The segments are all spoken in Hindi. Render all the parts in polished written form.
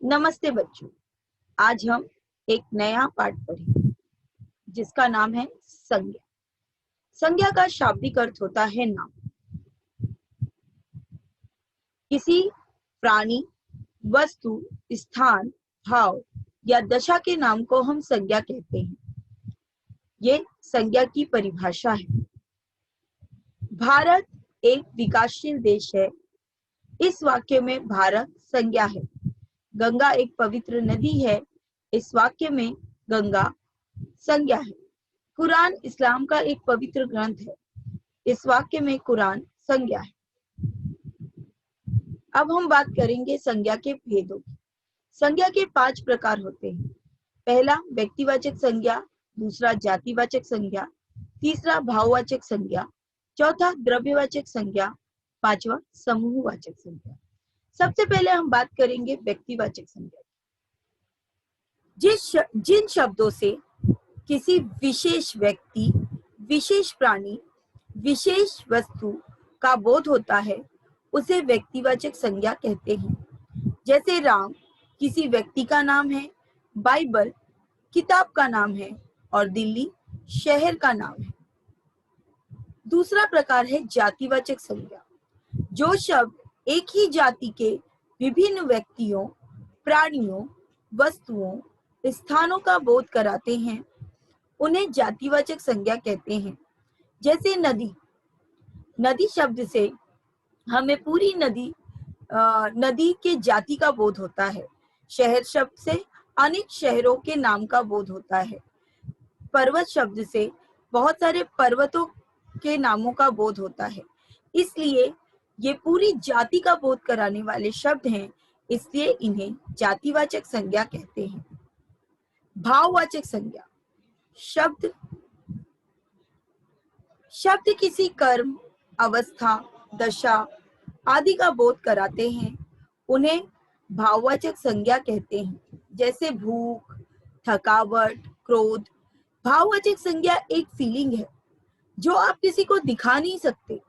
नमस्ते बच्चों। आज हम एक नया पाठ पढ़ेंगे जिसका नाम है संज्ञा। संज्ञा का शाब्दिक अर्थ होता है नाम। किसी प्राणी, वस्तु, स्थान, भाव या दशा के नाम को हम संज्ञा कहते हैं। ये संज्ञा की परिभाषा है। भारत एक विकासशील देश है। इस वाक्य में भारत संज्ञा है। गंगा एक पवित्र नदी है। इस वाक्य में गंगा संज्ञा है। कुरान इस्लाम का एक पवित्र ग्रंथ है। इस वाक्य में कुरान संज्ञा है। अब हम बात करेंगे संज्ञा के भेदों की। संज्ञा के 5 प्रकार होते हैं। पहला व्यक्तिवाचक संज्ञा, दूसरा जातिवाचक संज्ञा, तीसरा भाववाचक संज्ञा, चौथा द्रव्यवाचक संज्ञा, पांचवा समूहवाचक संज्ञा। सबसे पहले हम बात करेंगे व्यक्तिवाचक संज्ञा। जिन शब्दों से किसी विशेष व्यक्ति, विशेष प्राणी, विशेष वस्तु का बोध होता है उसे व्यक्तिवाचक संज्ञा कहते हैं। जैसे राम किसी व्यक्ति का नाम है, बाइबल किताब का नाम है और दिल्ली शहर का नाम है। दूसरा प्रकार है जातिवाचक संज्ञा। जो शब्द एक ही जाति के विभिन्न व्यक्तियों, प्राणियों, वस्तुओं, स्थानों का बोध कराते हैं उन्हें जातिवाचक संज्ञा कहते हैं। जैसे नदी, नदी शब्द से हमें पूरी नदी के जाति का बोध होता है। शहर शब्द से अनेक शहरों के नाम का बोध होता है। पर्वत शब्द से बहुत सारे पर्वतों के नामों का बोध होता है। इसलिए ये पूरी जाति का बोध कराने वाले शब्द हैं, इसलिए इन्हें जातिवाचक संज्ञा कहते हैं। भाववाचक संज्ञा, शब्द किसी कर्म, अवस्था, दशा आदि का बोध कराते हैं, उन्हें भाववाचक संज्ञा कहते हैं। जैसे भूख, थकावट, क्रोध। भाववाचक संज्ञा एक फीलिंग है जो आप किसी को दिखा नहीं सकते।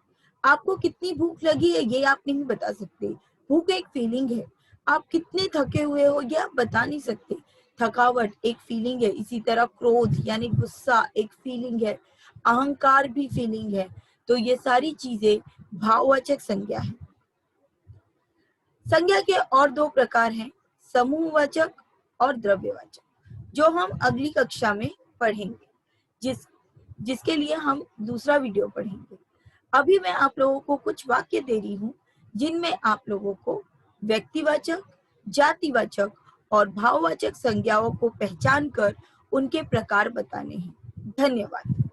आपको कितनी भूख लगी है ये आप नहीं बता सकते। भूख एक फीलिंग है। आप कितने थके हुए हो ये आप बता नहीं सकते। थकावट एक फीलिंग है। इसी तरह क्रोध यानी गुस्सा एक फीलिंग है। अहंकार भी फीलिंग है। तो ये सारी चीजें भाववाचक संज्ञा है। संज्ञा के और 2 प्रकार हैं, समूहवाचक और द्रव्यवाचक, जो हम अगली कक्षा में पढ़ेंगे, जिसके लिए हम दूसरा वीडियो पढ़ेंगे। अभी मैं आप लोगों को कुछ वाक्य दे रही हूँ जिनमें आप लोगों को व्यक्तिवाचक, जातिवाचक और भाववाचक संज्ञाओं को पहचान कर उनके प्रकार बताने हैं। धन्यवाद।